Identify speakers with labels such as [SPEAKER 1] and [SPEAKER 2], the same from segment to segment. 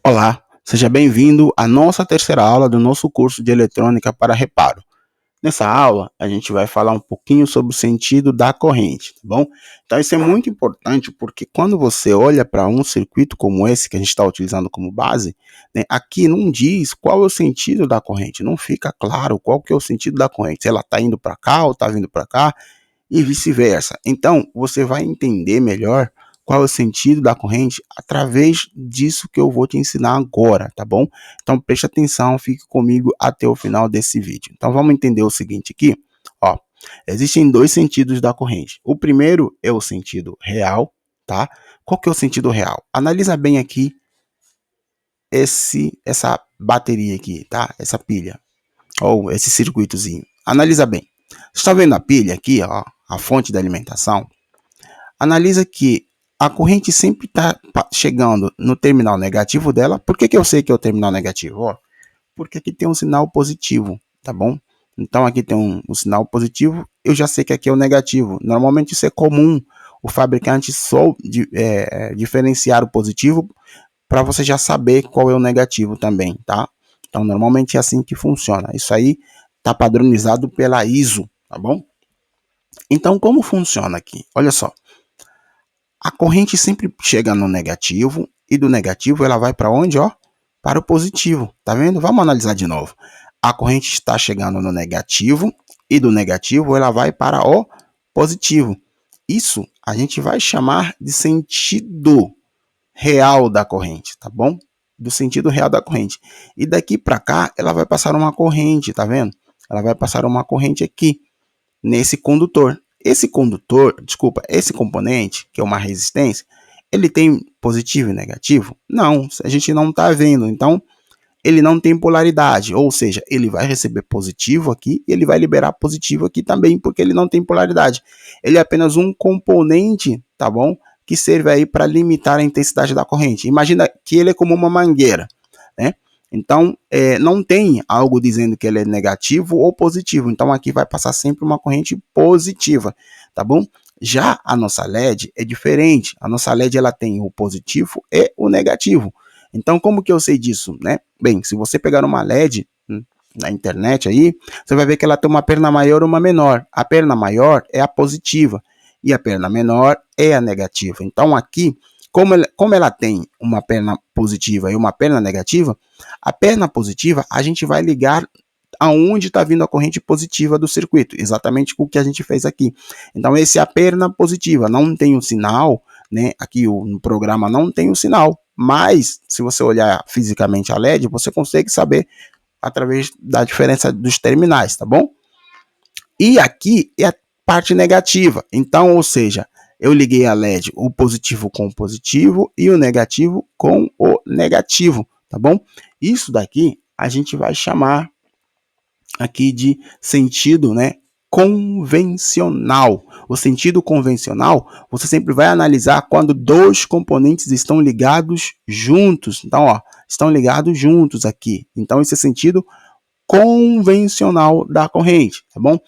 [SPEAKER 1] Olá, seja bem-vindo à nossa terceira aula do nosso curso de eletrônica para reparo. Nessa aula, a gente vai falar um pouquinho sobre o sentido da corrente, tá bom? Então, isso é muito importante porque quando você olha para um circuito como esse que a gente está utilizando como base, né, aqui não diz qual é o sentido da corrente, não fica claro qual que é o sentido da corrente, se ela está indo para cá ou está vindo para cá, e vice-versa. Então, você vai entender melhor qual é o sentido da corrente através disso que eu vou te ensinar agora, tá bom? Então, preste atenção, fique comigo até o final desse vídeo. Então, vamos entender o seguinte aqui, ó. Existem dois sentidos da corrente. O primeiro é o sentido real, tá? Qual que é o sentido real? Analisa bem aqui essa bateria aqui, tá? Essa pilha, ou esse circuitozinho. Analisa bem. Você está vendo a pilha aqui, ó, a fonte da alimentação? Analisa que a corrente sempre está chegando no terminal negativo dela. Por que eu sei que é o terminal negativo? Ó, porque aqui tem um sinal positivo, tá bom? Então aqui tem um sinal positivo, eu já sei que aqui é o negativo. Normalmente isso é comum, o fabricante só diferenciar o positivo para você já saber qual é o negativo também, tá? Então normalmente é assim que funciona. Isso aí está padronizado pela ISO, tá bom? Então como funciona aqui? Olha só. A corrente sempre chega no negativo e do negativo ela vai para onde, ó? Para o positivo, tá vendo? Vamos analisar de novo. A corrente está chegando no negativo e do negativo ela vai para o positivo. Isso a gente vai chamar de sentido real da corrente, tá bom? Do sentido real da corrente. E daqui para cá ela vai passar uma corrente, tá vendo? Ela vai passar uma corrente aqui nesse condutor. Esse componente, que é uma resistência, ele tem positivo e negativo? Não, a gente não está vendo. Então, ele não tem polaridade, ou seja, ele vai receber positivo aqui e ele vai liberar positivo aqui também, porque ele não tem polaridade. Ele é apenas um componente, tá bom? Que serve aí para limitar a intensidade da corrente. Imagina que ele é como uma mangueira, né? Então, não tem algo dizendo que ele é negativo ou positivo. Então, aqui vai passar sempre uma corrente positiva, tá bom? Já a nossa LED é diferente. A nossa LED ela tem o positivo e o negativo. Então, como que eu sei disso, né? Bem, se você pegar uma LED na internet aí, você vai ver que ela tem uma perna maior e uma menor. A perna maior é a positiva e a perna menor é a negativa. Então, aqui, como ela tem uma perna positiva e uma perna negativa, a perna positiva a gente vai ligar aonde está vindo a corrente positiva do circuito, exatamente o que a gente fez aqui. Então, essa é a perna positiva, não tem um sinal, né? Aqui no programa não tem um sinal, mas se você olhar fisicamente a LED, você consegue saber através da diferença dos terminais, tá bom? E aqui é a parte negativa, então, ou seja, eu liguei a LED, o positivo com o positivo e o negativo com o negativo, tá bom? Isso daqui a gente vai chamar aqui de sentido, né, convencional. O sentido convencional, você sempre vai analisar quando dois componentes estão ligados juntos. Então, ó, estão ligados juntos aqui. Então, esse é o sentido convencional da corrente, tá bom?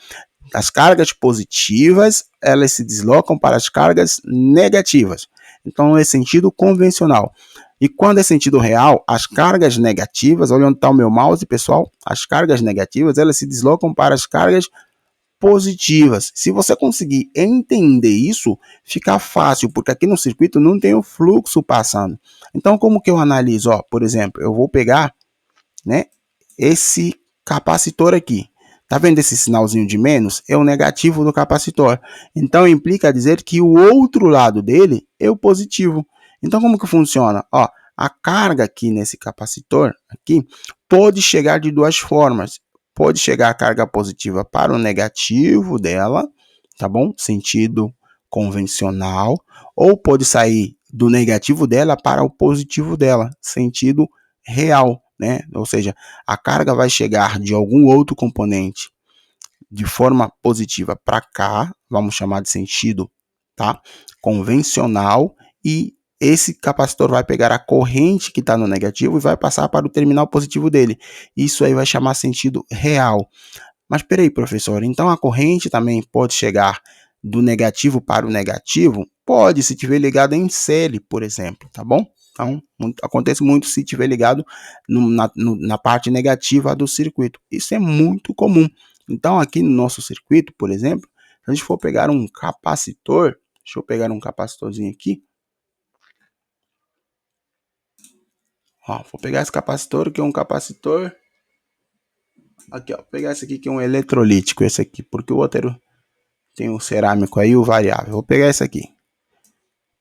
[SPEAKER 1] As cargas positivas, elas se deslocam para as cargas negativas. Então, é sentido convencional. E quando é sentido real, as cargas negativas, olha onde está o meu mouse, pessoal, as cargas negativas, elas se deslocam para as cargas positivas. Se você conseguir entender isso, fica fácil, porque aqui no circuito não tem o fluxo passando. Então, como que eu analiso? Ó, por exemplo, eu vou pegar, né, esse capacitor aqui. Tá vendo esse sinalzinho de menos? É o negativo do capacitor. Então, implica dizer que o outro lado dele é o positivo. Então, como que funciona? Ó, a carga aqui nesse capacitor, aqui, pode chegar de duas formas. Pode chegar a carga positiva para o negativo dela, tá bom? Sentido convencional. Ou pode sair do negativo dela para o positivo dela, sentido real, né? Ou seja, a carga vai chegar de algum outro componente de forma positiva para cá, vamos chamar de sentido, tá? Convencional, e esse capacitor vai pegar a corrente que está no negativo e vai passar para o terminal positivo dele. Isso aí vai chamar sentido real. Mas peraí, professor, então a corrente também pode chegar do negativo para o negativo? Pode, se tiver ligado em série, por exemplo, tá bom? Então, acontece muito se tiver ligado na parte negativa do circuito. Isso é muito comum. Então, aqui no nosso circuito, por exemplo, se a gente for pegar um capacitor, deixa eu pegar um capacitorzinho aqui. Ó, vou pegar esse capacitor, que é um capacitor. Aqui, ó, vou pegar esse aqui que é um eletrolítico, esse aqui, porque o outro tem o cerâmico aí, o variável. Vou pegar esse aqui.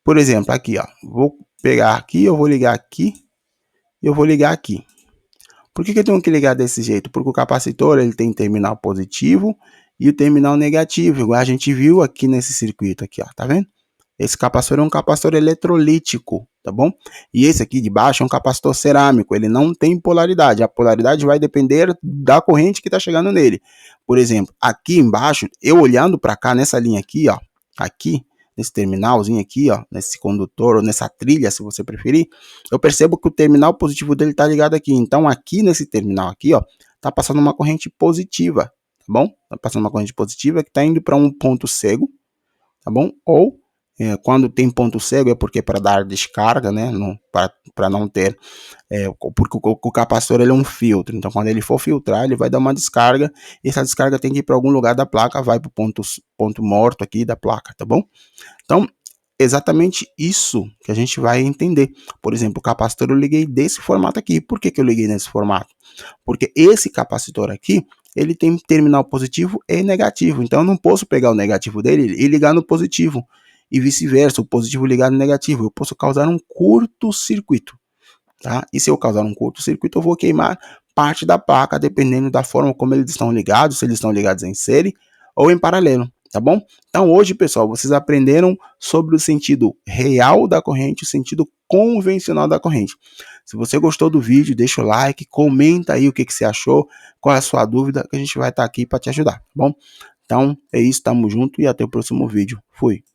[SPEAKER 1] Por exemplo, aqui, ó, vou pegar aqui, eu vou ligar aqui, e eu vou ligar aqui. Por que eu tenho que ligar desse jeito? Porque o capacitor ele tem terminal positivo e o terminal negativo, igual a gente viu aqui nesse circuito aqui, ó, tá vendo? Esse capacitor é um capacitor eletrolítico, tá bom? E esse aqui de baixo é um capacitor cerâmico, ele não tem polaridade. A polaridade vai depender da corrente que está chegando nele. Por exemplo, aqui embaixo, eu olhando para cá nessa linha aqui, ó, aqui nesse terminalzinho aqui, ó, nesse condutor ou nessa trilha, se você preferir, eu percebo que o terminal positivo dele está ligado aqui. Então, aqui nesse terminal aqui, ó, tá passando uma corrente positiva, tá bom? Tá passando uma corrente positiva que está indo para um ponto cego, tá bom? Ou quando tem ponto cego é porque para dar descarga, né? Para não ter, porque o capacitor ele é um filtro. Então, quando ele for filtrar, ele vai dar uma descarga. E essa descarga tem que ir para algum lugar da placa, vai para o ponto morto aqui da placa, tá bom? Então, exatamente isso que a gente vai entender. Por exemplo, o capacitor eu liguei desse formato aqui. Por que eu liguei nesse formato? Porque esse capacitor aqui, ele tem terminal positivo e negativo. Então, eu não posso pegar o negativo dele e ligar no positivo. E vice-versa, o positivo ligar no negativo. Eu posso causar um curto-circuito. Tá? E se eu causar um curto-circuito, eu vou queimar parte da placa, dependendo da forma como eles estão ligados, se eles estão ligados em série ou em paralelo, tá bom? Então hoje, pessoal, vocês aprenderam sobre o sentido real da corrente e o sentido convencional da corrente. Se você gostou do vídeo, deixa o like, comenta aí o que você achou, qual é a sua dúvida, que a gente vai estar aqui para te ajudar, tá bom? Então é isso, tamo junto e até o próximo vídeo. Fui!